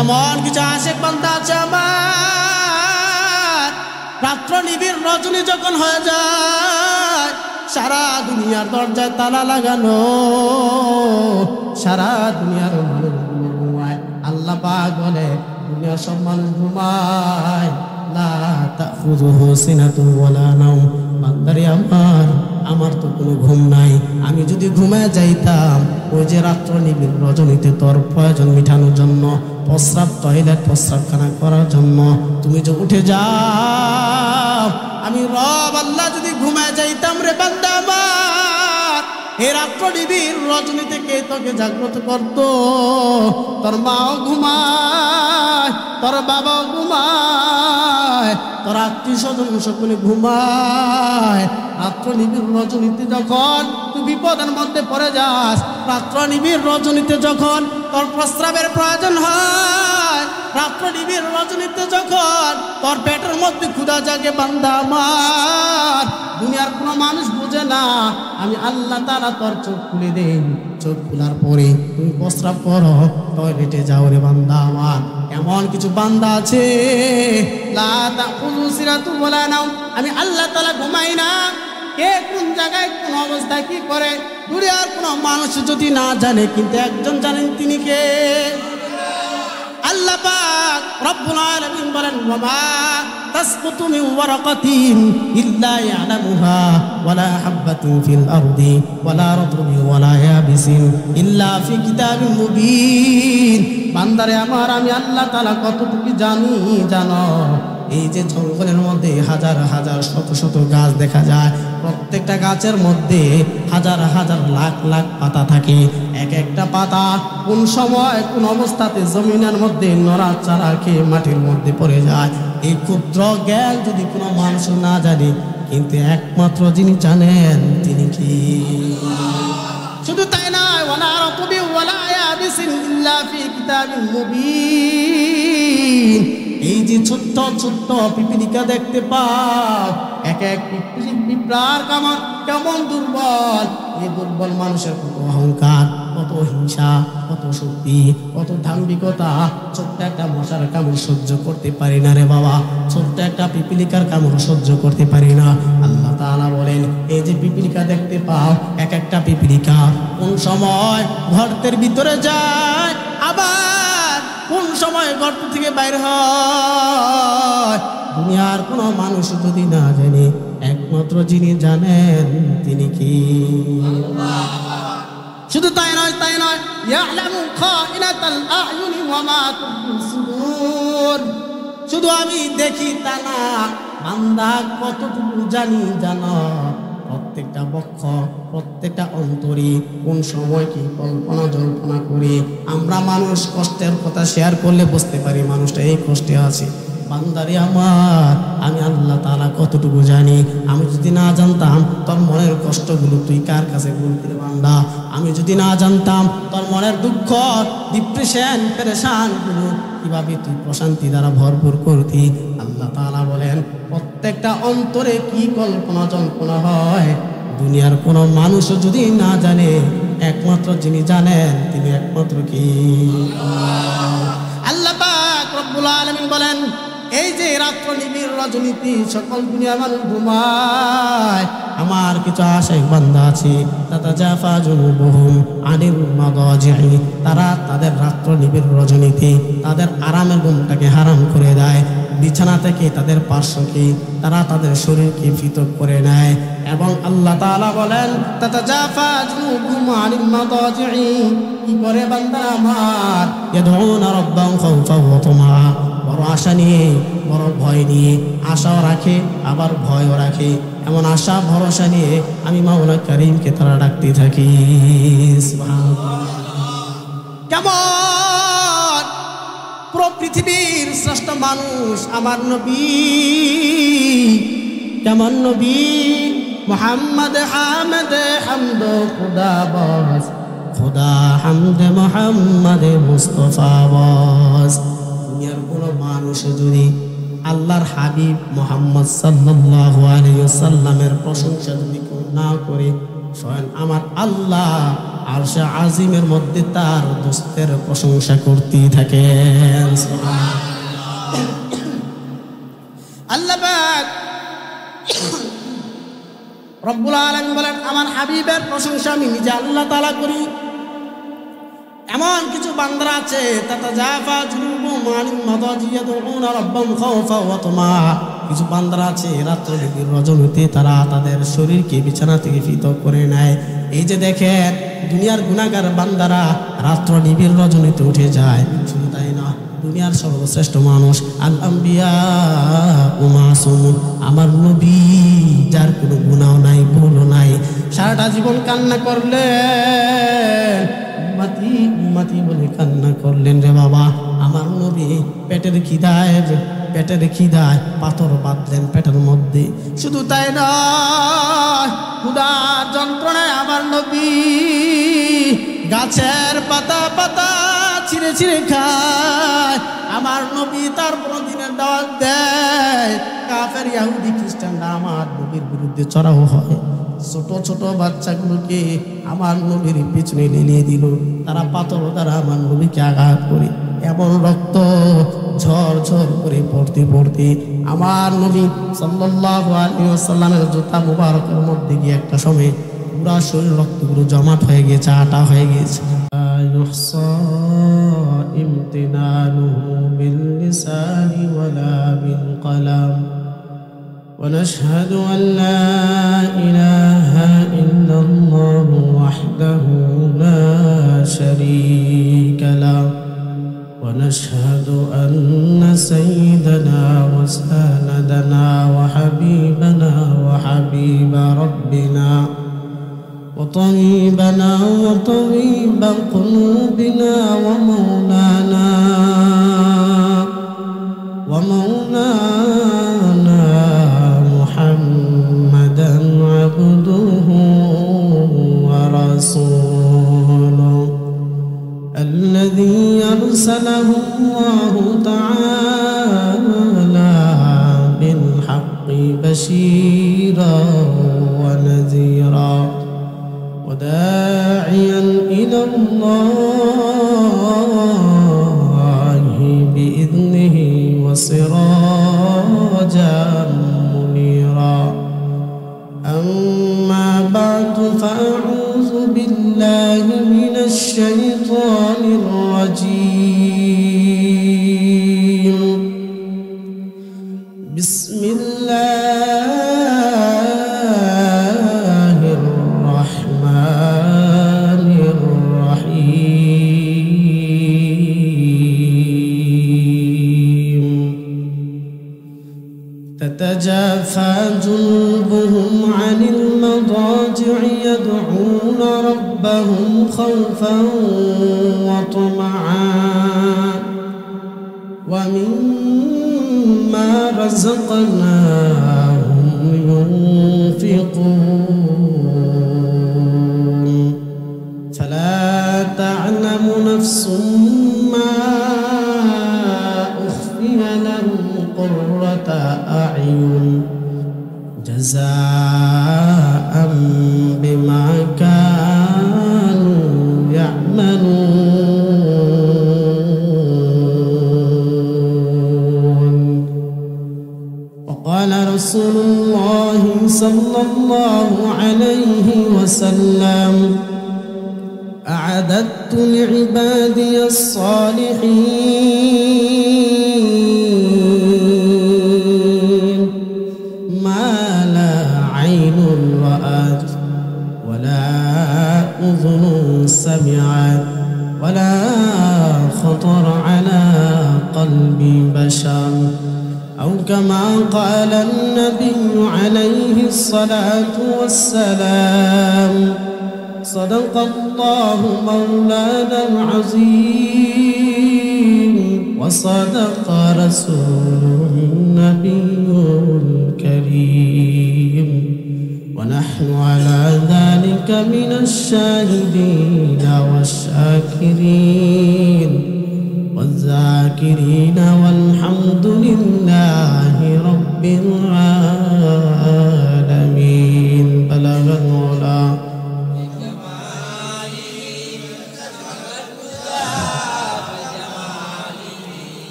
এমন কিছু আশেক বান্দা আছে আমার, রাত্র নিবিড় রজনী যখন হয়ে যায়, সারা দুনিয়ার দরজায় তালা লাগানো, সারা দুনিয়ার মানুষ ঘুমায়। আল্লাহ পাক বলে দুনিয়ার সব মানুষ ঘুমায়, লা তাখুযুহু সিনাতুন ওয়ালা নাওম। বান্দারে আমার তো কোনো ঘুম নাই। আমি যদি ঘুমায় যাইতাম, ওই যে রাত্র নিবিড় রজনীতে তোর প্রয়োজন মিটানোর জন্য, প্রস্রাব টয়লেট প্রস্রাবখানা করার জন্য তুমি যে উঠে যাও, আমি রব আল্লাহ যদি ঘুমায় যাইতাম রে বান্দা আমার, এই রাত্র নিবিড় রজনীতে কে তোকে জাগ্রত করতো? তোর মাও ঘুমায়, তোর বাবাও ঘুমায়, তোর আত্মীয় স্বজন সকলে ঘুমায়। রাত্র নিবিড় রজনীতে যখন তুই বিপদের মধ্যে পড়ে যাস, রাত্র নিবিড় রজনীতে যখন তোর প্রস্রাবের প্রয়োজন হয়, রাত্র নিবিড় রজনীতে যখন তোর পেটের মধ্যে ক্ষুধা জাগে বান্দা আমার, দুনিয়ার কোনো মানুষ বুঝে না, আমি আল্লাহ তাআলা তোর চোখ খুলে দেই। চোখ খোলার পরে তুমি প্রস্রাব করো, টয়লেটে যাও রে বান্দা আমার। এমন কিছু বান্দা আছে, লা তাখুযু সিনাতুন ওয়ালা নাওম, আমি আল্লাহ তাআলা ঘুমাই না। কে কোন জায়গায় কোন অবস্থায় কি করে দুনিয়ার কোনো মানুষ যদি না জানে, কিন্তু একজন জানেন, তিনি কে? আল্লাহ পাক রব্বুল আলামিন বলেন, ওয়া মা তাসকুতু মিন ওয়ারাকাতিন ইল্লা ইয়ালামুহা ওয়ালা হাববাতিন ফিল আরদি ওয়ালা রাতবিন ওয়ালা ইয়াবিসিন ইল্লা ফি কিতাবিন মুবিন। বান্দারে আমার, আমি আল্লাহ তাআলা কতটুকু জানি জানো? এই যে জঙ্গলের মধ্যে হাজার হাজার শত শত গাছ দেখা যায়, প্রত্যেকটা গাছের মধ্যে হাজার হাজার লাখ লাখ পাতা থাকে। এক একটা পাতা কোন সময় কোন অবস্থাতে জমিনের মধ্যে নড়াচড়া খেয়ে মাটির মধ্যে পড়ে যায়, এই ক্ষুদ্র জ্ঞান যদি কোনো মানুষ না জানে, কিন্তু একমাত্র যিনি জানেন তিনি কি? শুধু তাই নয়, ওয়ালা রাতবিন ওয়ালা ইয়াবিসিন ইল্লা ফি কিতাবিন মুবিন। এই যে ছোট্ট ছোট্ট পিপিলিকা দেখতে পাও, এক এক পিঁপড়ার কামড় কেমন দুর্বল। এই দুর্বল মানুষের কত অহংকার, কত হিংসা, কত শক্তি, কত দাম্ভিকতা। ছোট্ট একটা মশার কামড় সহ্য করতে পারি না রে বাবা, ছোট্ট একটা পিপিলিকার কামড় সহ্য করতে পারি না। আল্লাহ তাআলা বলেন, এই যে পিপিলিকা দেখতে পাও, এক একটা পিপিলিকা কোন সময় গর্তের ভিতরে যায়, আবার কোন সময় গর্ত থেকে বাইর হয়। দুনিয়ার কোনো মানুষ যদি না জানে, একমাত্র যিনি জানেন তিনি কি? শুধু তাই নয়, ইয়ালামু খাইনাতাল আ'য়ুনি ওয়া মা তুখফি সুদূর। শুধু আমি দেখি তা না, বান্দা কতটুকু জানি জানো? প্রত্যেকটা বক্ষ, প্রত্যেকটা অন্তরে কোন সময় কি কল্পনা জল্পনা করি। আমরা মানুষ কষ্টের কথা শেয়ার করলে বুঝতে পারি মানুষটা এই কষ্টে আছে। বান্দারে আমার, আমি আল্লাহ তাআলা কতটুকু জানি? আমি যদি না জানতাম তোর মনের কষ্টগুলো তুই কার কাছে বলতি বান্দা? আমি যদি না জানতাম তোর মনের দুঃখ, ডিপ্রেশন, পেরেশানগুলো কিভাবে তুই প্রশান্তি দ্বারা ভরপুর করতি। আল্লাহ তাআলা বলেন, প্রত্যেকটা অন্তরে কি কল্পনা জল্পনা হয়, দুনিয়ার কোনো মানুষও যদি না জানে, একমাত্র যিনি জানেন তিনি একমাত্র কি? আল্লাহ পাক রব্বুল আলামিন বলেন, এই যে রাত্র নিবিড় রজনীতে সকল দুনিয়ার মানুষ ঘুমায়, আমার কিছু আশিক বান্দা আছে, তাতাজাফা জুনুবুহুম আনিল মাদাজি'i, তারা তাদের রাত্র নিবিড় রজনীতে তাদের আরামের ঘুমটাকে হারাম করে দেয়। বিছানা থেকে তাদের পার্শ্বকে তারা তাদের শরীরকে পৃথক করে নেয়। এবং আল্লাহ তাআলা বলেন, তাতাজাফা জুনুবুহুম আনিল মাদাজি'i, কি করে বান্দা আমার? ইয়াদউনা রাব্বাহুম খাওফান ওয়া তামআ, বড় আশা নিয়ে, বড় ভয় নিয়ে, আশাও রাখে আবার ভয়ও রাখে। এমন আশা ভরসা নিয়ে আমি মাওলা কারীমকে তারা ডাকতে থাকি। কেমন পুরো পৃথিবীর শ্রেষ্ঠ মানুষ আমার নবী, কেমন নবী মুহাম্মদ হামদ হামদ খুদা বাস, খুদা হামদ মুহাম্মদ মুস্তাফা বাস। দুনিয়ার কোনো মানুষ যদি আল্লাহর হাবিব মুহাম্মদ সাল্লাল্লাহু আলাইহি ওয়াসাল্লামের প্রশংসা যদি কেউ না করে, স্বয়ং আমার আল্লাহ আরশে আজিমের মধ্যে তার দোস্তের প্রশংসা করতেই থাকেন। আল্লাহ পাক রব্বুল আলামিন বলেন, আমার হাবিবের প্রশংসা আমি নিজে আল্লাহ তাআলা করি। এমন কিছু বান্দারা আছে তাতাজাফা জুনুবুহুম আনিল মাদাজি ইয়াদউনা রাব্বাহুম খাওফা ওয়া তামা। কিছু বান্দারা আছে রাত্র গভীর রজনীতে তারা তাদের শরীরকে বিছানা থেকে পৃথক করে নেয়। এই যে দেখেন দুনিয়ার গুনাহগার বান্দারা রাত্র নিবিড় রজনীতে উঠে যায়। শুধু তাই না, দুনিয়ার সর্বশ্রেষ্ঠ মানুষ আল আম্বিয়া ওয়া মাসুম, আমার নবী যার কোনো গুনাহ নাই ভুলও নাই, সারাটা জীবন কান্না করলেন, উম্মতি উম্মতি বলে কান্না করলেন রে বাবা। আমার নবী পেটের খিদায় পাথর বাঁধলেন পেটের মধ্যে। শুধু তাই নয়, ক্ষুধার যন্ত্রণায় আমার নবী গাছের পাতা পাতা ছিঁড়ে ছিঁড়ে খায়। আমার নবী তার দিনের দাওয়াত দেয়, কাফের ইহুদি খ্রিস্টানরা আমার নবীর বিরুদ্ধে চড়াও হয়। ছোট ছোট বাচ্চাগুলোকে আমার নবীর পিছনে লেলিয়ে দিল, তারা পাথর দ্বারা আমার নবীকে আঘাত করে এমন রক্ত ঝড় ঝড় করে পড়তে পড়তে আমার নবী সাল্লাল্লাহু আলাইহি ওয়াসাল্লামের জুতা মুবারকের মধ্যে গিয়ে একটা সময় পুরা শরীর রক্তগুলো জমাট হয়ে গেছে, আটা হয়ে গেছে। ইউহসা ইমতিনানুহু বিল লিসানি ওয়ালা বিল কলাম ونشهد أن لا إله إلا الله وحده لا شريك له ونشهد أن سيدنا وسندنا وحبيبنا وحبيب ربنا وطبيبنا وطبيب قلوبنا ومولانا محمدا عبده ورسوله الذي أرسله الله تعالى بالحق بشيرا ونذيرا وداعيا إلى الله بإذنه وسراجا منيرا. أما بعد فأعوذ بالله من الشيطان الرجيم. بسم الله الرحمن الرحيم. تتجافى جنوبهم عن المضاجع يدعون ربهم خوفا وطمعا ومما رزقناهم ينفقون فلا تعلم نفس ما أخفي لهم قرة أعين جزاء بما كانوا يعملون. وقال رسول الله صلى الله عليه وسلم أعددت لعبادي الصالحين ما لا عين رأت ولا أذن سمعت ولا خطر على قلب بشر أو كما قال النبي عليه الصلاة والسلام. صدق الله مولانا العظيم وصدق رسوله النبي الكريم ونحن على ذلك من الشاهدين والشاكرين والذاكرين والحمد لله رب العالمين. بلغ العلا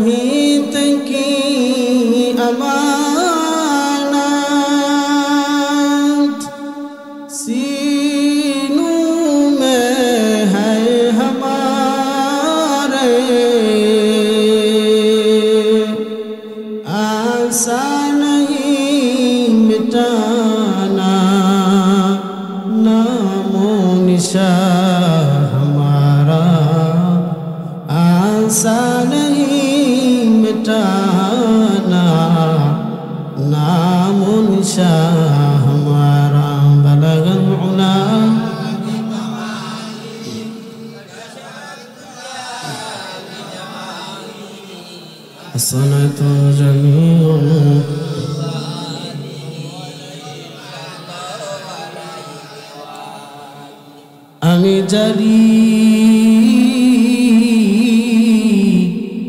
हित की अमानत सीनों में है हमारे, आसान नहीं मिटाना नामो निशान हमारा, आसान नहीं मिटाना नामो निशान हमारा। बलगल उला हसनतो जमीउन আমি জানি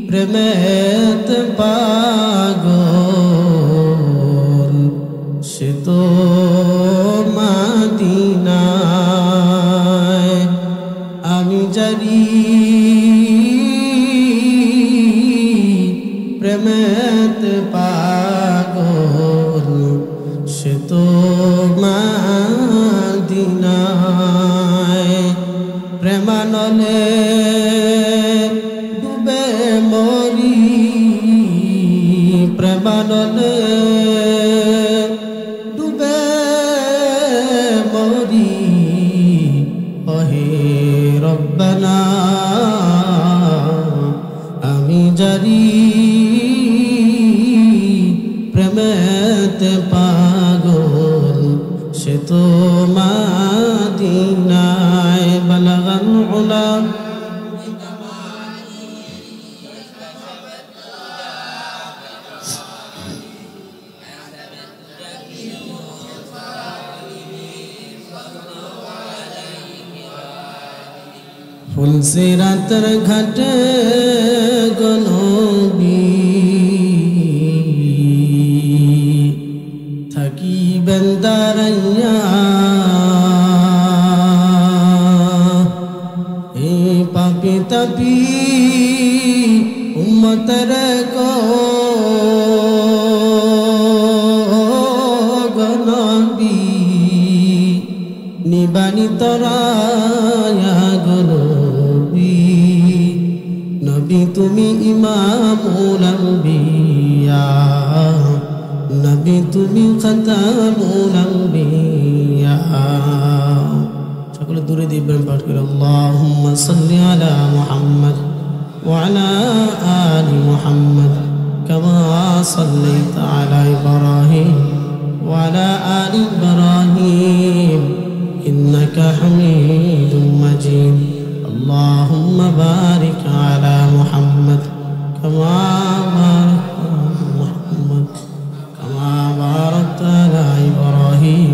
প্রেমেত পাগল সে তো মদিনায়, আমি জানি প্রেমেত পাগল সে তো মদিনায়, প্রেমানলে ডুবে মরি, প্রেমানলে ডুবে মরি, ওহে রব্বানা আমি জানি প্রেমেতে পাগল সে তো মদিনায়। বলগল উলা ফুলসিরাতের ঘাটে গনবী থাকিবেন দাঁড়াইয়া, এই পাপি তাপি উম্মতের গনবী নিবানি তরায়া গনবী, নবী তুমি ইমামুল আম্বিয়া, নবী তুমি খাতামুল আম্বিয়া। সকলে দূরে দিবেন পাঠ করে আল্লাহুম্মা সাল্লি আলা মুহাম্মদ ওয়া আলা আলি মুহাম্মদ কামা সাল্লাইতা আলা ইব্রাহিম ওয়া আলা আলি ইব্রাহিম ইন্নাকা হামিদুম মাজিদ। আল্লাহুম্মা বারিক আলা মুহাম্মদ কামা বারাকতা আলা মুহাম্মদ কামা বারাকতা আলা ইব্রাহিম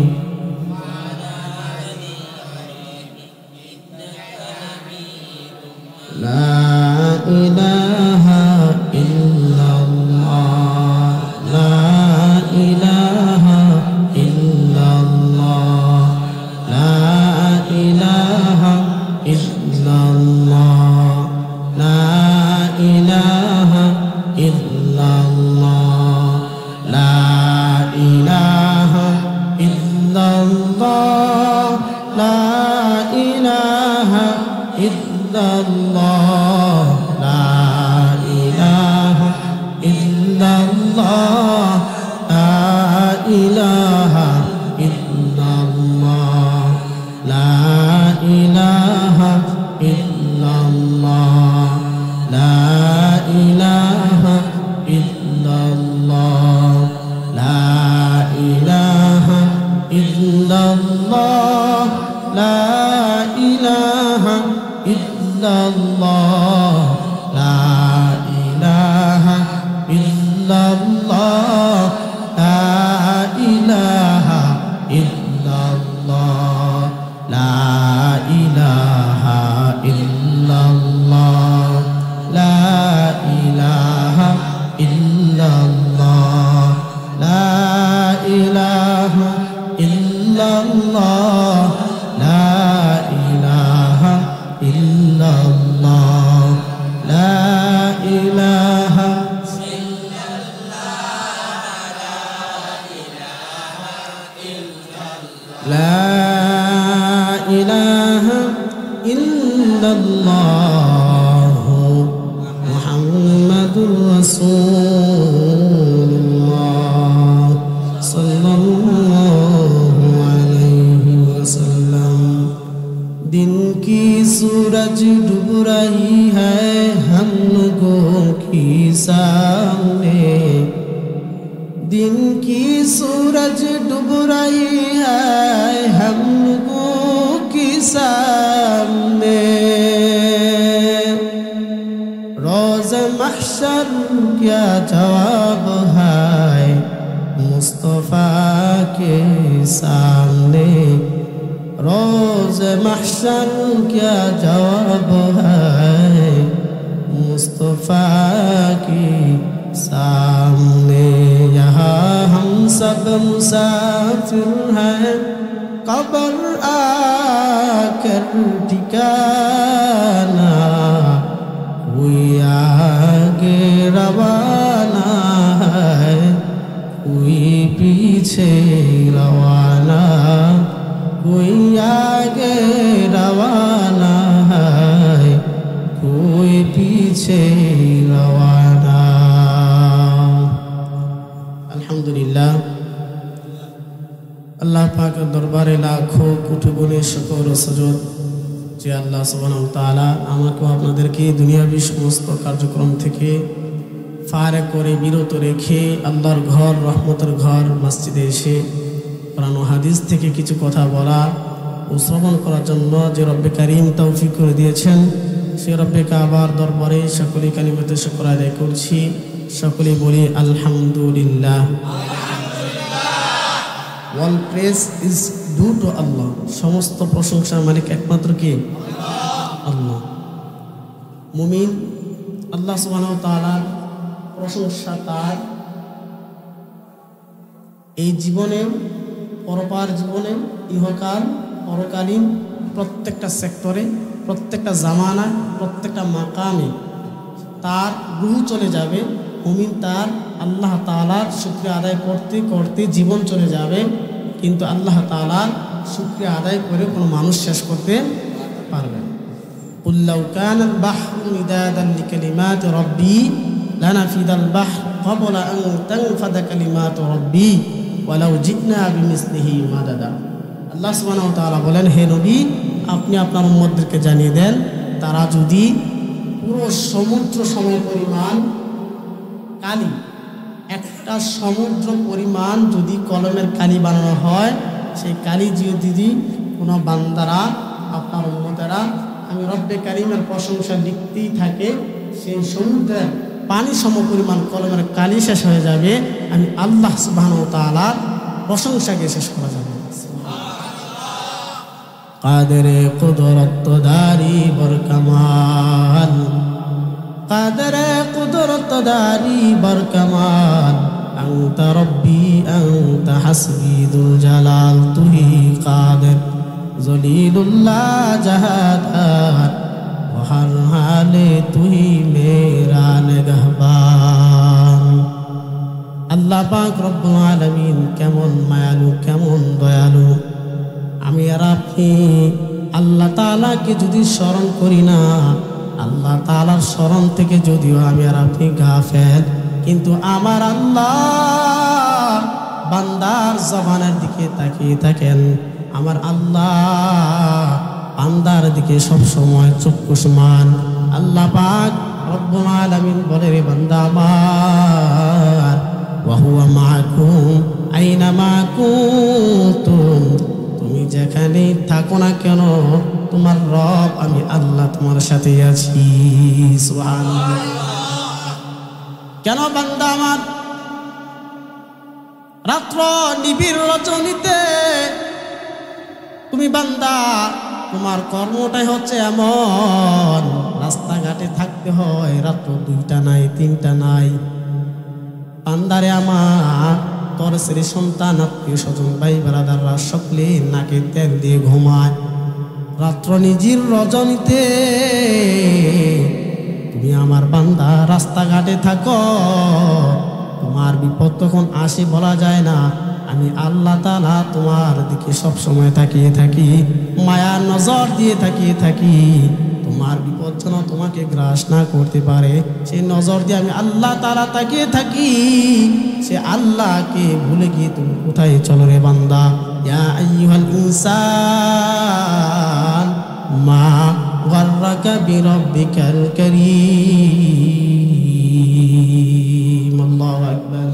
لا إله إلا الله لا إله إلا الله لا إله إلا الله لا إله إلا ইল্লাল্লাহু মুহাম্মাদুর রাসূলুল্লাহ সাল্লাল্লাহু আলাইহি ওয়াসাল্লাম। दिन की सूरज डूब रही है हम लोगों की सामने, दिन की सूरज डूब रही है हम लोगों की सामने, रोज़ महशर क्या जवाब है मुस्तफ़ा के सामने, रोज़ महशर क्या जवाब है मुस्तफ़ा के सामने। यहाँ हम सब मुसाफिर हैं कब्र आकर ठिकाना, कोई आगे रवाना है कोई पीछे रवाना, कोई आगे रवाना है कोई पीछे रवाना। अल्हम्दुलिल्लाह, अल्लाह पाक दरबारे लाखों कोटि गुणे शुक्र ও সুজুদ যে আল্লাহ সুবহানাহু ওয়া তাআলা আমাকে আপনাদেরকে দুনিয়াবি সমস্ত কার্যক্রম থেকে ফারেক করে বিরত রেখে আল্লাহর ঘর রহমতের ঘর মসজিদে এসে কোরআন ও হাদিস থেকে কিছু কথা বলা ও শ্রবণ করার জন্য যে রব্বে কারীম তৌফিক করে দিয়েছেন, সে রব্বে কাবার দরবারে সকলে কালিমাতে শুকর আদায় করছি। সকলে বলি আলহামদুলিল্লাহ। All praise is due to Allah, সমস্ত প্রশংসার মালিক একমাত্র কে? আল্লাহ। মুমিন আল্লাহ সুবহানাহু ওয়া তাআলার প্রশংসা তার এই জীবনে, পরপার জীবনে, ইহকাল পরকালীন প্রত্যেকটা সেক্টরে, প্রত্যেকটা জামানা, প্রত্যেকটা মাকামে তার রূহ চলে যাবে। মুমিন তার আল্লাহ তাআলার শুকরিয়া আদায় করতে করতে জীবন চলে যাবে, কিন্তু আল্লাহ তাআলার শুকরিয়া আদায় করে কোনো মানুষ শেষ করতে পারবে না। কুল লাউ কানাল বাহরু মিদাদান লিকালিমাতি রাব্বি লানাফিদাল বাহরু ক্বাবলা আন তানফাদা কালিমাতু রাব্বি ওয়ালাউ জি'না বিমিসলিহি মাদাদা। আল্লাহ সুবহানাহু ওয়া তাআলা বলেন, হে নবী, আপনি আপনার উম্মতদেরকে জানিয়ে দেন, তারা যদি পুরো সমুদ্র সম পরিমাণ কালি, একটা সমুদ্র পরিমাণ যদি কলমের কালি বানানো হয়, সেই কালি যদি কোনো বান্দারা, আপনার উম্মতেরা আমি রব্বে কারীমের প্রশংসা লিখতেই থাকে, সেই সমুদ্রের পানি সম পরিমাণ কলমের কালি শেষ হয়ে যাবে, আমি আল্লাহ সুবহানাহু ওয়া তাআলার প্রশংসাকে শেষ করা যাবে। কাদেরে কুদরত দারি বরকামাল, কাদেরে কুদরত দারি বরকামাল, আনতা রব্বি আনতা হাসবি দুল জালাল, তুহি কাদের জলিলুল্লাহ জাহাদার, হর হালে তুহি মেরা নিগহবান। আল্লাহ পাক রব্বুল আলামিন কেমন মায়ালু, কেমন দয়ালু। আমি আর আপনি আল্লাহ তাআলাকে যদি স্মরণ করি না, আল্লাহ তাআলার স্মরণ থেকে যদিও আমি আর আপনি গাফেল, কিন্তু আমার আল্লাহ বান্দার জবানের দিকে তাকিয়ে থাকেন। আমার আল্লাহ বান্দার দিকে সব সময় চক্ষুষ্মান। আল্লাহ পাক রব্বুল আলামিন বলে, রে বান্দা আমার, ওয়া হুয়া মাআকুম আইনামা কুনতুম, তুমি যেখানে থাকো না কেন তোমার রব আমি আল্লাহ তোমার সাথে আছি। সুবহানাল্লাহ। কেন বান্দা আমার রাত্র নিবিড় রজনীতে তুমি বান্দা, তোমার কর্মটাই হচ্ছে এমন, রাস্তাঘাটে থাকতে হয়, রাত্র 2টা নাই 3টা নাই। বান্দারে আমার, তোর শ্রী সন্তান আত্মীয় স্বজন ভাই ব্রাদাররা সকলে নাকে তেল দিয়ে ঘুমায়। রাত্র নিজির রজনীতে তুমি আমার বান্দা রাস্তাঘাটে থাকো, তোমার বিপদ তখন আসে বলা যায় না। আমি আল্লাহ তাআলা তোমার দিকে সব সময় তাকিয়ে থাকি, মায়ার নজর দিয়ে তাকিয়ে থাকি। আমার বিপদ যেন তোমাকে গ্রাস না করতে পারে, সেই নজর দিয়ে আমি আল্লাহ তাআলা তাকিয়ে থাকি। সে আল্লাহকে ভুলে গিয়ে তুমি কোথায় চলো রে বান্দা? ইয়া আইয়ুহাল ইনসান মা গাররাকা বিরাব্বিকাল কারীম। আল্লাহু আকবার।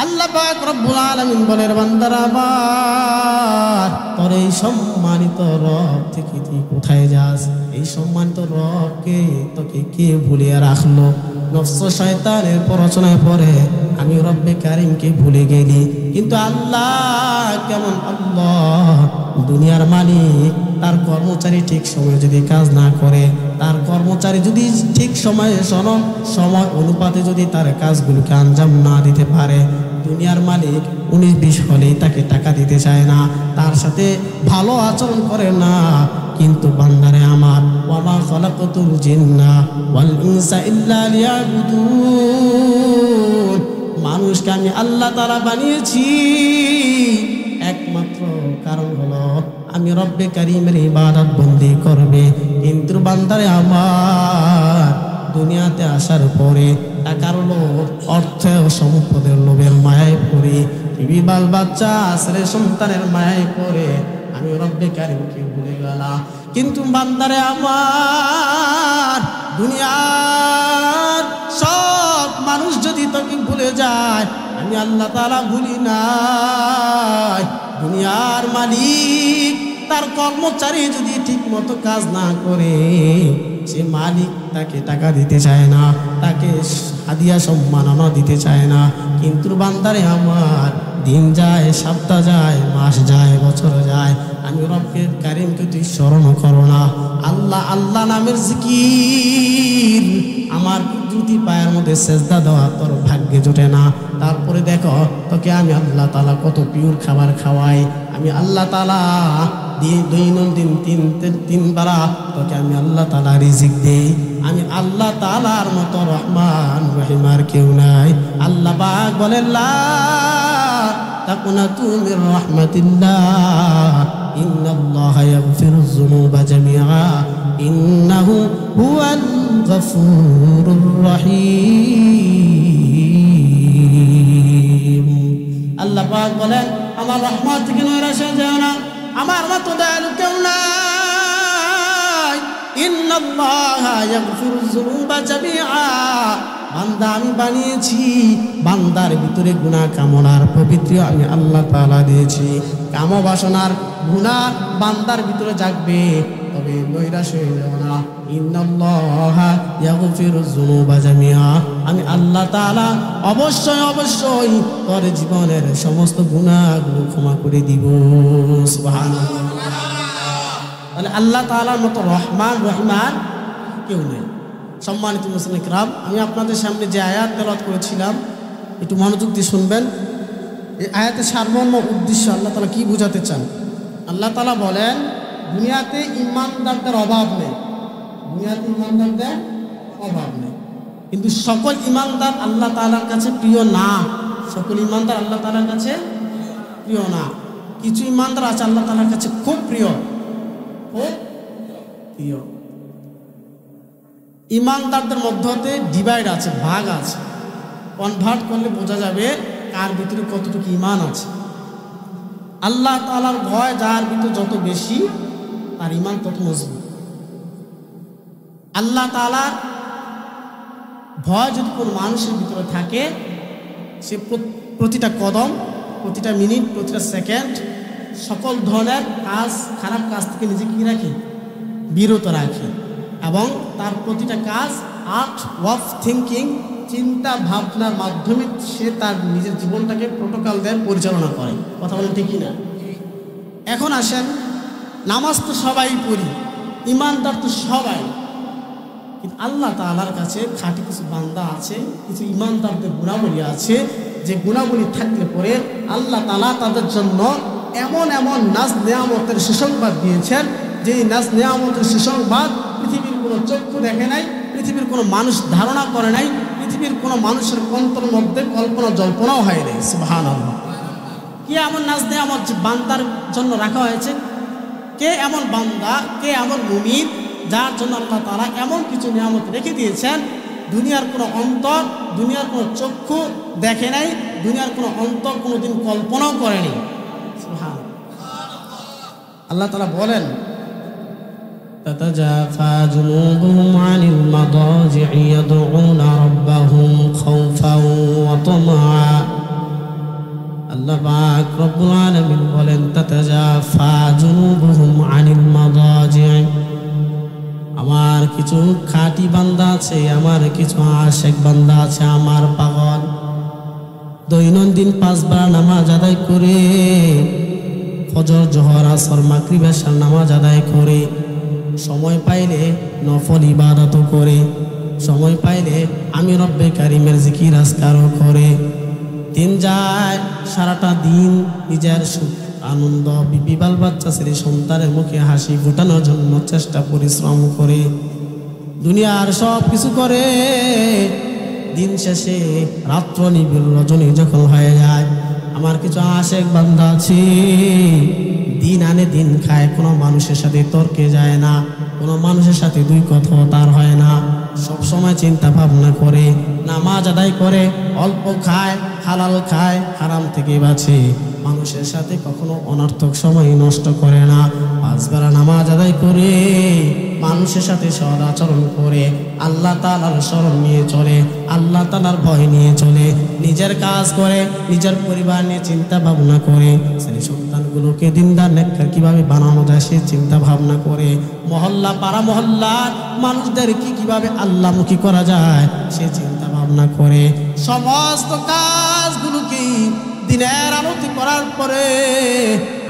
আল্লাহ পাক রব্বুল আলামিন বলেন, বান্দারা আমার, তোর এই সম্মানিত রব থেকে তুই কোথায় যাস? এই সম্মানিত রবকে তোকে কে ভুলিয়ে রাখলো? নফস শয়তানের প্ররোচনায় পড়ে আমি রব্বে কারিমকে ভুলে গেলি। কিন্তু আল্লাহ কেমন আল্লাহ? দুনিয়ার মালিক তার কর্মচারী ঠিক সময়ে যদি কাজ না করে, তার কর্মচারী যদি ঠিক সময়ে সময় অনুপাতে যদি তার কাজগুলোকে আঞ্জাম না দিতে পারে, দুনিয়ার মালিক 19-20 হলেই তাকে টাকা দিতে চায় না, তার সাথে ভালো আচরণ করে না। কিন্তু বান্দারে আমার, ওয়ামা খালাকাতুল জিন্না ওয়াল ইনসা ইল্লা লিয়াবুদুন, মানুষকে আমি আল্লাহ তাআলা বানিয়েছি একমাত্র কারণ হলো আমি রব্বে কারীমের ইবাদত বন্দি করবে। কিন্তু বান্দারে আমার, দুনিয়াতে আসার পরে টাকার লোভ, অর্থ ও সম্পদের লোভের মায়ায় পড়ে, টিভি বাল বাচ্চা ছেলে সন্তানের মায়ায় পড়ে আমি রব্বে কারীমকে ভুলে গেলাম। কিন্তু বান্দারে আমার, দুনিয়ার সব মানুষ যদি তোকে ভুলে যায়, আমি আল্লাহ তাআলা ভুলি নাই। দুনিয়ার মালিক তার কর্মচারী যদি ঠিক মতো কাজ না করে, সে মালিক তাকে টাকা দিতে চায় না, তাকে হাদিয়া সম্মাননা দিতে চায় না। কিন্তু বান্দারে আমার, দিন যায়, সপ্তাহ যায়, মাস যায়, বছর যায়, আমি রব্বে কারীমকে তুই স্মরণ করো না। আল্লাহ আল্লাহ নামের জিকির আমার দুটি পায়ের মধ্যে সেজদা দেওয়া তোর ভাগ্যে জোটে না। তারপরে দেখো তোকে আমি আল্লাহ তাআলা কত পিওর খাবার খাওয়াই, আমি আল্লাহ তাআলা দৈনন্দিন তিন বেলা তোকে আমি আল্লাহ তাআলা রিজিক দেই। আমি আল্লাহ তাআলার মতো রহমান রহিম আর কেউ নাই। আল্লাহ পাক বলেন, লা তাকুনাতু মির রাহমাতিল্লাহ, ইন্নাল্লাহা ইয়াগফিরুয যুনুবা জামিআ, ইন্নাহু হুয়াল গফুরুর রহিম। আল্লাহ পাক বলেন, আমার রহমত থেকে নৈরাশ হয়ে যায় না, আমার মতো দয়ালু কেউ নাই। ইন্নাল্লাহা ইয়াগফিরুয যুনুবা জামিআ, বান্দা আমি বানিয়েছি, বান্দার ভিতরে গুনাহ কামনার পবিত্র আমি আল্লাহ তাআলা দিয়েছি। কাম বাসনার গুনাহ বান্দার ভিতরে জাগবে, তবে নৈরাশ হয়ে যাবে না। ইন্নাল্লাহা ইয়াগফিরুয যুনুবা জামিআ, আমি আল্লাহ তাআলা অবশ্যই অবশ্যই তোর জীবনের সমস্ত গুনাহগুলো ক্ষমা করে দিব। সুবহানাল্লাহ। তাহলে আল্লাহ তাআলার মতো রহমান রহিমান কেউ নেই। সম্মানিত মুসলিম কিরাম, আমি আপনাদের সামনে যে আয়াত তেলাওয়াত করেছিলাম, একটু মনোযোগ দিয়ে শুনবেন। এই আয়াতের সারমর্ম উদ্দেশ্য আল্লাহ তাআলা কি বোঝাতে চান। আল্লাহ তাআলা বলেন, দুনিয়াতে ইমানদারদের অভাব নেই, দুনিয়াতে ইমানদারদের অভাব নেই। কিন্তু সকল ইমানদার আল্লাহ তাআলার কাছে প্রিয় না, সকল ইমানদার আল্লাহ তাআলার কাছে প্রিয় না। কিছু ইমানদার আছে আল্লাহ তাআলার কাছে খুব প্রিয়, খুব প্রিয়। ইমানদারদের মধ্যে ডিভাইড আছে, ভাগ আছে। কনভার্ট করলে বোঝা যাবে কার ভিতরে কতটুকু ইমান আছে। আল্লাহ তাআলার ভয় যার ভিতরে যত বেশি, তার ইমান তত মজবুত। আল্লাহ তাআলার ভয় যদি কোনো মানুষের ভিতরে থাকে, সে প্রতিটা কদম, প্রতিটা মিনিট, প্রতিটা সেকেন্ড সকল ধরনের কাজ, খারাপ কাজ থেকে নিজেকে কি রাখে? বিরত রাখে। এবং তার প্রতিটা কাজ আর্ট অফ থিঙ্কিং, চিন্তা ভাবনার মাধ্যমে সে তার নিজের জীবনটাকে প্রোটোকল দিয়ে পরিচালনা করে। কথা বলেন ঠিক না? এখন আসেন, নামাজ তো সবাই পড়ি, ইমানদার তো সবাই, কিন্তু আল্লাহ তাআলার কাছে খাঁটি কিছু বান্দা আছে, কিছু ইমানদারদের গুণাবলী আছে, যে গুণাবলী থাকলে পরে আল্লাহ তাআলা তাদের জন্য এমন এমন নাজ নেয়ামতের সুসংবাদ দিয়েছেন, যে নাজ নেয়ামতের সুসংবাদ পৃথিবীর কোনো চক্ষু দেখে নাই, পৃথিবীর কোনো মানুষ ধারণা করে নাই, পৃথিবীর কোনো মানুষের অন্তর মধ্যে কল্পনা জল্পনাও হয় নাই। সুবহানাল্লাহ। কি এমন নাজ নেয়ামত যে বান্দার জন্য রাখা হয়েছে? কে এমন বান্দা, কে এমন মুমিন যার জন্য আল্লাহ তাআলা এমন কিছু নিয়ামত রেখে দিয়েছেন, দুনিয়ার কোনো অন্তর, দুনিয়ার কোনো চক্ষু দেখে নাই, দুনিয়ার কোনো অন্তর কোনোদিন কল্পনাও করেনি। সুবহানাল্লাহ। আল্লাহ তাআলা বলেন, তাতাজাফা জুনুবুহুম আনিল মাদাজি'i ইয়াদউনা রাব্বাহুম খাওফাও ওয়া তামআ। আল্লাহ পাক রব্বুল আলামিন বলেন, তাতাজাফা জুনুবুহুম আনিল মাদাজি'i। আমার কিছু খাঁটি বান্দা আছে, আমার কিছু আশেক বান্দা আছে, আমার পাগল, দৈনন্দিন 5 বার নামাজ আদায় করে, ফজর, জোহর, আসর, মাগরিব, এশার নামাজ আদায় করে, সময় পাইলে নফল ইবাদত করে, সময় পাইলে আমি রব্বে কারিমের জিকির আজকারও করে, দিন যায় সারাটা দিন নিজের সুখ আনন্দ, বিবি বাল বাচ্চা ছেলে সন্তানের মুখে হাসি ফোটানোর জন্য চেষ্টা পরিশ্রম করে, দুনিয়ার সব কিছু করে, দিন শেষে রাত্র নিবিড় রজনী যখন হয়ে যায়, আমার কিছু আশেক বান্দা আছে, দিন আনে দিন খায়, কোনো মানুষের সাথে তর্কে যায় না, কোনো মানুষের সাথে দুই কথা তার হয় না, সব সময় চিন্তা ভাবনা করে, নামাজ আদায় করে, অল্প খায়, হালাল খায়, হারাম থেকে বাঁচে, মানুষের সাথে কখনো অনর্থক সময় নষ্ট করে না, 5 বার নামাজ আদায় করে, মানুষের সাথে সৎ আচরণ করে, আল্লাহ তাআলার শরণ নিয়ে চলে, আল্লাহ তাআলার ভয় নিয়ে চলে, নিজের কাজ করে, নিজের পরিবার নিয়ে চিন্তা ভাবনা করে, ছেলে সন্তানগুলোকে দিনদার নেককার কিভাবে বানানো যায় সে চিন্তা ভাবনা করে, মহল্লা পাড়া মহল্লার মানুষদেরকে কিভাবে আল্লাহমুখী করা যায় সে চিন্তা ভাবনা করে, সমস্ত কাজগুলোকে দিনের আলোতে করার পরে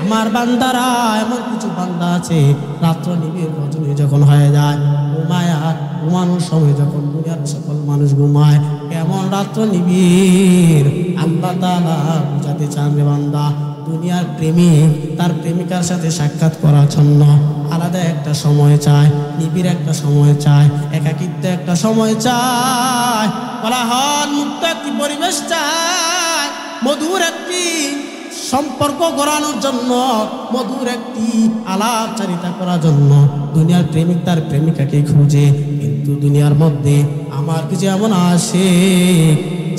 আমার বান্দারা, এমন কিছু বান্দা আছে রাত্র নিবিড় রজনী যখন হয়ে যায়, ঘুমায়, ঘুমানোর সময় যখন দুনিয়ার সকল মানুষ ঘুমায়, এমন রাত্র নিবিড় আল্লাহ তাআলা বুঝাতে চান, রে বান্দা, দুনিয়ার প্রেমিক তার প্রেমিকার সাথে সাক্ষাৎ করার জন্য আলাদা একটা সময় চায়, নিবিড় একটা সময় চায়, একাকিত্ব একটা সময় চায়, কোলাহল মুক্ত একটি পরিবেশ চায়, মধুর একটি সম্পর্ক গড়ানোর জন্য, মধুর একটি আলাপচারিতা করার জন্য দুনিয়ার প্রেমিক তার প্রেমিকাকে খুঁজে। কিন্তু দুনিয়ার মধ্যে আমার কিছু এমন আসে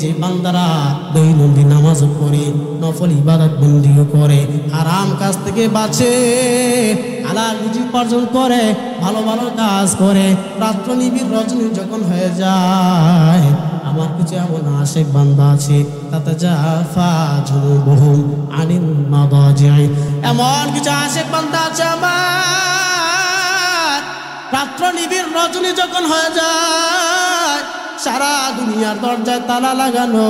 যে বান্দারা দৈনন্দিন নামাজ পড়ে, নফল ইবাদত বন্দিও করে, হারাম কাজ থেকে বাঁচে, হালাল রুজি উপার্জন করে, ভালো ভালো কাজ করে, রাত্র নিবিড় রজনী যখন হয়ে যায়, আমার কিছু এমন আশেক বান্দা আছে, তাতাজাফা জুনুবুহুম আনিল মাদাজি'i। এমন কিছু আশেক বান্দা আছে আমার, রাত্র নিবিড় রজনী যখন হয়ে যায়, সারা দুনিয়ার দরজায় তালা লাগানো,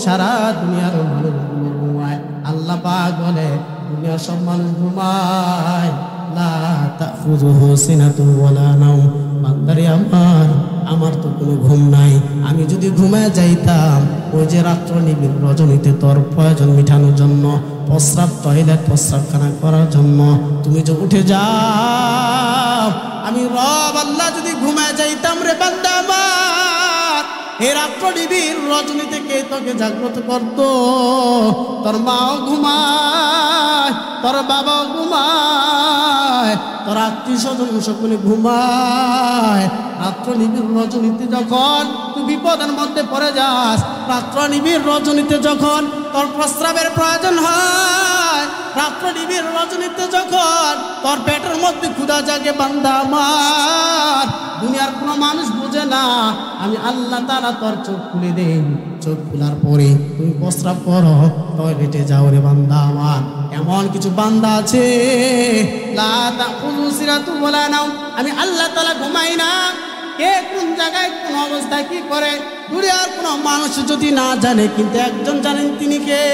সারা দুনিয়ার মানুষ ঘুমায়, আল্লাহ পাক বলে দুনিয়ার সব মানুষ ঘুমায়, লা তাখুযুহু সিনাতুন ওয়ালা নাওম। বান্দারে আমার তো কোনো ঘুম নাই, আমি যদি ঘুমায় যাইতাম, ওই যে রাত্র নিবিড় রজনীতে তোর প্রয়োজন মিটানোর জন্য, প্রস্রাব টয়লেট প্রস্রাবখানা করার জন্য তুমি যে উঠে যাও, আমি রব আল্লাহ যদি ঘুমায় যাইতাম, রে বান্দা আমার, এই রাত্র নিবিড় রজনী থেকে তোকে জাগ্রত করতো, তোর মাও ঘুমায়, তোর বাবাও ঘুমায়, তোর আত্মীয় স্বজন সকলে ঘুমায়, রাত্র নিবিড় রজনীতে যখন তুই বিপদের মধ্যে পড়ে যাস, রাত্র নিবিড় রজনীতে যখন তোর প্রস্রাবের প্রয়োজন হয়, রাত্র নিবিড় রজনীতে যখন তোর পেটের মধ্যে ক্ষুধা জাগে, বান্দা আমার, দুনিয়ার কোনো মানুষ বুঝে না, আমি আল্লাহ তাআলা তোর চোখ খুলে দেই, চোখ খোলার পরে তুমি প্রস্রাব করো, টয়লেটে যাও, রে বান্দা আমার। এমন কিছু বান্দা আছে, লা তাখুযুহু সিনাতুন ওয়ালা নাওম, আমি আল্লাহ তাআলা ঘুমাই না, কে কোন জায়গায় কোন অবস্থায় কি করে দুনিয়ার কোনো মানুষ যদি না জানে, কিন্তু একজন জানেন, তিনি কে?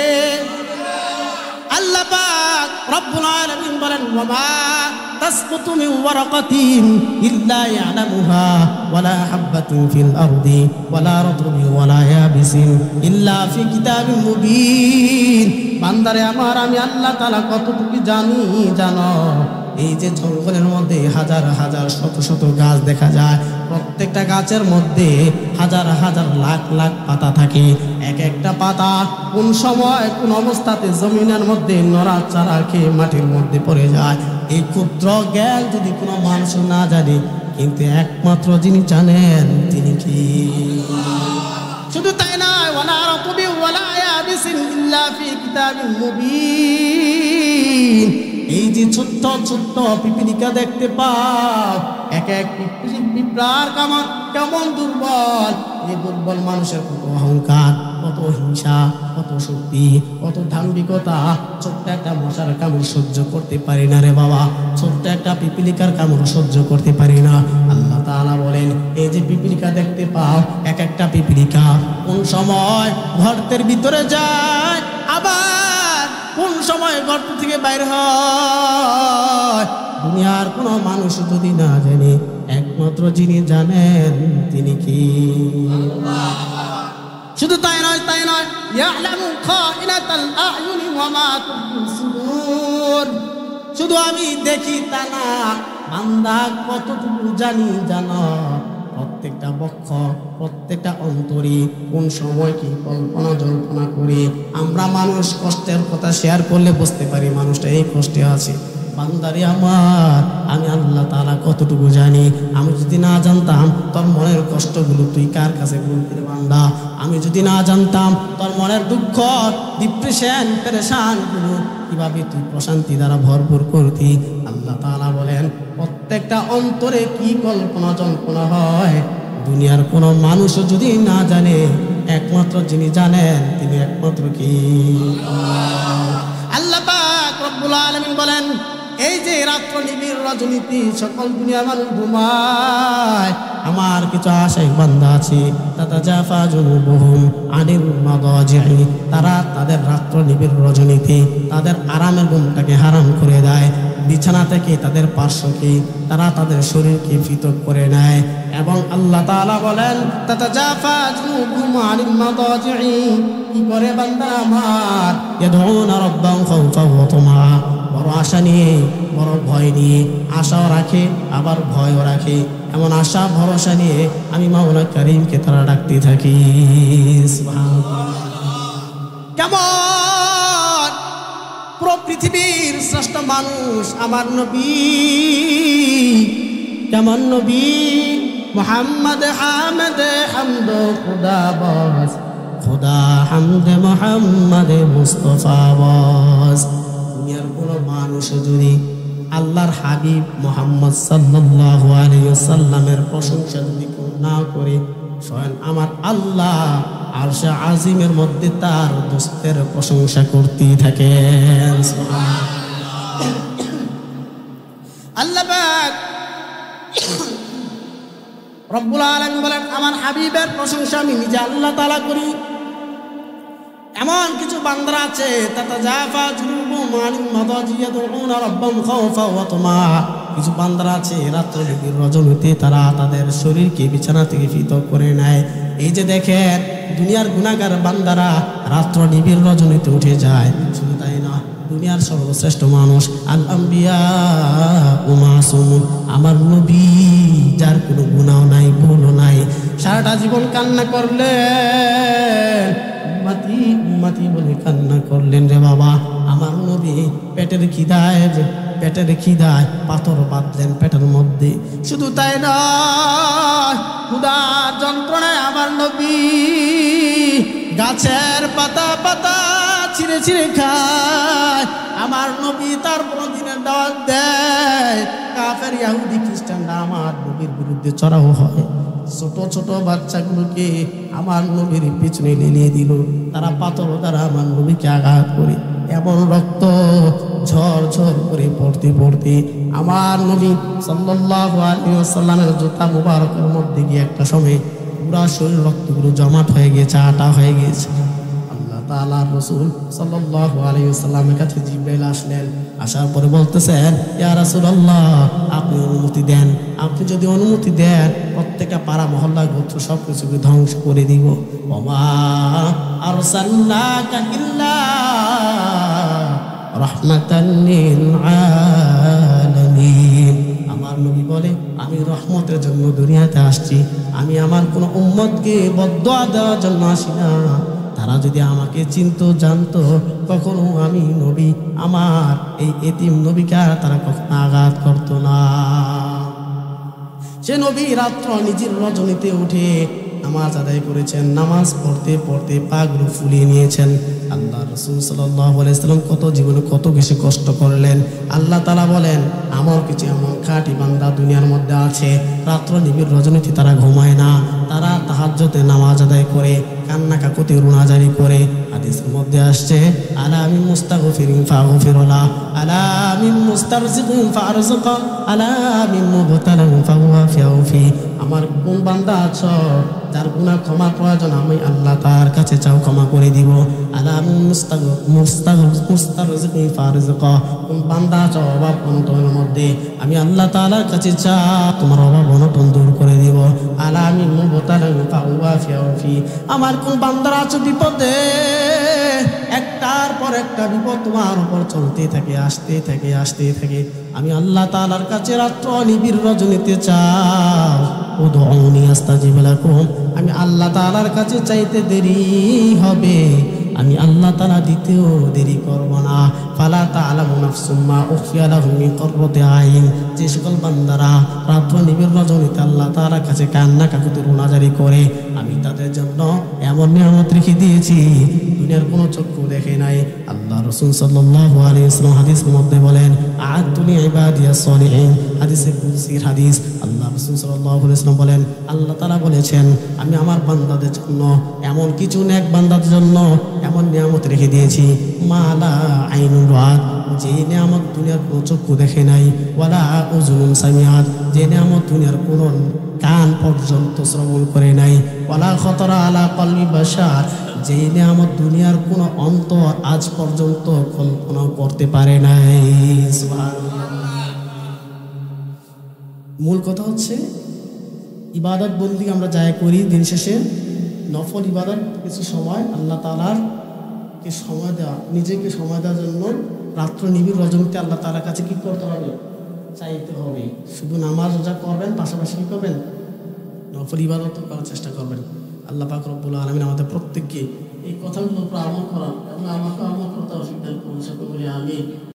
আল্লাহ পাক রব্বুল আলামিন বলেন, ওয়া মা তাসকুতু মিন ওয়ারাকাতিন ইল্লা ইয়ালামুহা ওয়ালা হাববাতিন ফিল আরদি ওয়ালা রাতবিন ওয়ালা ইয়াবিসিন ইল্লা ফি কিতাবিন মুবিন। বান্দারে আমার, আমি আল্লাহ তাআলা কতটুকু জানি জানো, এই যে জঙ্গলের মধ্যে হাজার হাজার শত শত গাছ দেখা যায়, প্রত্যেকটা গাছের মধ্যে হাজার হাজার লাখ লাখ পাতা থাকে। এক একটা পাতা কোন সময় কোন অবস্থাতে জমিনের মধ্যে নড়াচড়া খেয়ে মাটির মধ্যে পড়ে যায়, এই ক্ষুদ্র জ্ঞান যদি কোনো মানুষ না জানে, কিন্তু একমাত্র যিনি জানেন তিনি কি? শুধু তাই নয়, ওয়ালা রাতুবি ওয়ালা ইয়াবিসিন ইল্লা ফি কিতাবিন মুবিন। এই যে ছোট্ট ছোট্ট পিপিলিকা দেখতে পাও, এক এক পিঁপড়ার কেমন দুর্বল। এই দুর্বল মানুষের কত অহংকার, কত হিংসা, কত শক্তি, কত ধাম্বিকতা। ছোট্ট একটা মশার কামড় সহ্য করতে পারি না রে বাবা, ছোট্ট একটা পিপিলিকার কামড় সহ্য করতে পারি না। আল্লাহ তাআলা বলেন, এই যে পিপিলিকা দেখতে পাও, এক একটা পিপিলিকা কোন সময় গর্তের ভিতরে যায়, আবার কোন সময় গর্ত থেকে বাইর হয়। দুনিয়ার কোনো মানুষ যদি না জানে, একমাত্র যিনি জানেন তিনি কি? শুধু তাই নয়, ইয়ালামু খাইনাতাল আ'য়ুনি ওয়া মা তুখফি সুদূর। শুধু আমি দেখি তা না, বান্দা কতটুকু জানি জানো। প্রত্যেকটা বক্ষ, প্রত্যেকটা অন্তরে কোন সময় কি কল্পনা জল্পনা করে। আমরা মানুষ কষ্টের কথা শেয়ার করলে বুঝতে পারি মানুষটা এই কষ্টে আছে। বান্দারে আমার, আমি আল্লাহ তাআলা কতটুকু জানি। আমি যদি না জানতাম তোর মনের কষ্টগুলো তুই কার কাছে বলতে রে বান্দা? আমি যদি না জানতাম তোর মনের দুঃখ, ডিপ্রেশন, পেরেশানগুলো কিভাবে তুই প্রশান্তি দ্বারা ভরপুর করতি। আল্লাহ তাআলা বলেন, প্রত্যেকটা অন্তরে কি কল্পনা জল্পনা হয়, দুনিয়ার কোনো মানুষও যদি না জানে, একমাত্র যিনি জানেন তিনি একমাত্র কি? আল্লাহ পাক রব্বুল আলামিন বলেন, এই যে রাত্র নিবিড় রজনীতে সকল দুনিয়ার মানুষ ঘুমায়, আমার কিছু আশিক বান্দা আছে, তাতাজাফা জুনুবুহুম আনিল মাদাজি'i, তারা তাদের রাত্র নিবিড় রজনীতে তাদের আরামের ঘুমটাকে হারাম করে দেয়। বিছানা থেকে তাদের পার্শ্বকে তারা তাদের শরীরকে পৃথক করে নেয়। এবং আল্লাহ তাআলা বলেন, তাতাজাফা জুনুবুহুম আনিল মাদাজি'i, কি করে বান্দা আমার? ইয়াদউনা রাব্বাহুম খাওফান ওয়া তামআ, বড় আশা নিয়ে, বড় ভয় নিয়ে, আশাও রাখে আবার ভয়ও রাখে। এমন আশা ভরসা নিয়ে আমি মাওলা কারীমকে তারা ডাকতে থাকি। কেমন পুরো পৃথিবীর শ্রেষ্ঠ মানুষ আমার নবী, কেমন নবী মুহাম্মদ হামদ হামদ খুদা বাস, খুদা হামদ মুহাম্মদ মুস্তাফা বাস। দুনিয়ার কোনো মানুষ যদি আল্লাহর হাবিব মুহাম্মদ সাল্লাল্লাহু আলাইহি ওয়াসাল্লামের প্রশংসা যদি না করে, স্বয়ং আমার আল্লাহ আরশে আজিমের মধ্যে তার দোস্তের প্রশংসা করতেই থাকেন। আল্লাহ পাক রব্বুল আলামিন বলেন, আমার হাবিবের প্রশংসা আমি নিজে আল্লাহ তাআলা করি। এমন কিছু বান্দারা আছে, তাতাজাফা জুনুবুহুম আনিল মাদাজি ইয়াদউনা রাব্বাহুম খাওফান ওয়া তামআ, কিছু বান্দারা আছে রাত্র নিবিড় রজনীতে তারা তাদের শরীরকে বিছানা থেকে পৃথক করে নেয়। এই যে দেখেন দুনিয়ার গুনাহগার বান্দারা রাত্র নিবিড় রজনীতে উঠে যায়। শুধু তাই না, দুনিয়ার সর্বশ্রেষ্ঠ মানুষ আল আম্বিয়া ও মাসুম, আমার নবী যার কোনো গুনাহ নাই, ভুলও নাই, সারাটা জীবন কান্না করলেন, উম্মতি বলে কান্না করলেন রে বাবা। আমার নবী পেটের খিদায় পাথর বাঁধলেন পেটের মধ্যে। শুধু তাই নয়, ক্ষুধার যন্ত্রণায় আমার নবী গাছের পাতা পাতা ছিঁড়ে ছিঁড়ে খায়। আমার নবী তার দিনের দাওয়াত দেয়, কাফের ইহুদি খ্রিস্টানরা আমার নবীর বিরুদ্ধে চড়াও হয়। ছোট ছোট বাচ্চাগুলোকে আমার নবীর পিছনে লেলিয়ে দিল, তারা পাথর দ্বারা আমার নবীকে আঘাত করে এমন রক্ত ঝর ঝর করে পড়তে পড়তে আমার নবী সাল্লাল্লাহু আলাইহি ওয়াসাল্লামের জুতা মুবারকের মধ্যে গিয়ে একটা সময় পুরা শরীর রক্তগুলো জমাট হয়ে গেছে, আটা হয়ে গেছে। আল্লাহ তাআলা রাসূল সাল্লাল্লাহু আলাইহি ওয়াসাল্লামের কাছে জিবরাইল আসলেন, আসার পরে বলতেছেন, ইয়া রাসূলুল্লাহ, আপনি অনুমতি দেন, আপনি যদি অনুমতি দেন প্রত্যেকটা পাড়া মহল্লা গোত্র সব কিছুকে ধ্বংস করে দিব। ওমা আরসালনাকা ইল্লা রাহমাতাল লিল আলামিন। আলামিন। আমার নবী বলে আমি রহমতের জন্য দুনিয়াতে আসছি, আমি আমার কোনো উম্মতকে বদদুয়া দেওয়ার জন্য আসি না। তারা যদি আমাকে চিনতো জানতো, কখনো আমি নবী আমার এই এতিম নবীকে আর তারা কখনো আঘাত করতো না। সে নবী রাত্র নিজের রজনীতে উঠে নামাজ আদায় করেছেন, নামাজ পড়তে পড়তে পাগুলো ফুলিয়ে নিয়েছেন। আল্লাহ রাসূল সাল্লাল্লাহু আলাইহি সাল্লাম কত জীবনে কত বেশি কষ্ট করলেন। আল্লাহ তাআলা বলেন আমার কিছু এমন খাঁটি বান্দা দুনিয়ার মধ্যে আছে, রাত্র নিবিড় রজনীতে তারা ঘুমায় না, তারা তাহাজ্জুদে নামাজ আদায় করে কান্না কাকুতি রুনাজারি করে। হাদিসের মধ্যে আসছে আলা মিন মুস্তাগফিরিন ফাগফিরুলা, আলা মিন মুস্তারজিকিন ফারজুকা, আলা মিন মুবতালান ফাওয়াফি। আমার কোন বান্দা আছো যার গুনাহ ক্ষমা প্রয়োজন, আমি আল্লাহ তার কাছে চাও ক্ষমা করে দিব। আলা মিন মুস্তারজিকিন ফারজুকা, কোন বান্দা আছো অভাব অনটনের মধ্যে, আমি আল্লাহ তাআলার কাছে চাও তোমার অভাব অনটন দূর করে দিব। আলা মিন মুবতালান ফাওয়াফি, আমার কোন বান্দারা আছো বিপদে, একটার পর একটা বিপদ তোমার উপর চলতে থাকে, আসতে থাকে, আসতে থাকে, আমি আল্লাহ তাআলার কাছে রাত্র নিবিড় রজনীতে চাও উদউনি আস্তাজিব লাকুম, আমি আল্লাহ তাআলার কাছে চাইতে দেরি হবে, আমি আল্লাহ তাআলা দিতেও দেরি করব না। ফালা তা'লামু নাফসুম মা উখফিয়া লাহুম মিন কুররাতি আইন, যে সকল বান্দারা রাত্র নিবিড় রজনীতে আল্লাহ তাআলার কাছে কান্না কাকুতি রুনাজারি করে, আমি তাদের জন্য এমন নিয়ামত রেখে দিয়েছি দুনিয়ার কোনো চক্ষু দেখে নাই। আল্লাহ রাসূল সাল্লাল্লাহু আলাইহি ওয়াসাল্লাম হাদিসের মধ্যে বলেন আ'আদতু লিইবাদিয়াস সালিহিন, হাদিসে কুদসির হাদিস। আল্লাহ রাসূল সাল্লাল্লাহু আলাইহি ওয়াসাল্লাম বলেন আল্লাহ তাআলা বলেছেন আমি আমার বান্দাদের জন্য এমন কিছু নেক বান্দাদের জন্য এমন নিয়ামত রেখে দিয়েছি মালা আইনুন রাত, যে নিয়ামত দুনিয়ার কোনো চক্ষু দেখে নাই, ওয়ালা উযুনুন সামিআত, যে নিয়ামত দুনিয়ার কোনো কান পর্যন্ত শ্রবণ করে নাই, ওয়ালা খতরা আলা কলবি বাশার, যে নিয়ামত দুনিয়ার কোনো অন্তর আজ পর্যন্ত কল্পনা করতে পারে নাই। সুবহানাল্লাহ। মূল কথা হচ্ছে ইবাদত বন্দি আমরা যাই করি, দিন শেষে নফল ইবাদত কিছু সময় আল্লাহ তাআলার কে সময় দেওয়া, নিজেকে সময় দেওয়ার জন্য রাত্র নিবিড় রজনীতে আল্লাহ তাআলার কাছে কি করতে হবে, চাইতে হবে। শুধু নামাজ রোজা করবেন, পাশাপাশি কি করবেন, নফল ইবাদত করার চেষ্টা করবেন। আল্লাহ পাক রব্বুল আলামিন আমাদের প্রত্যেককে এই কথাগুলোর উপর আমল করা এবং আমাকে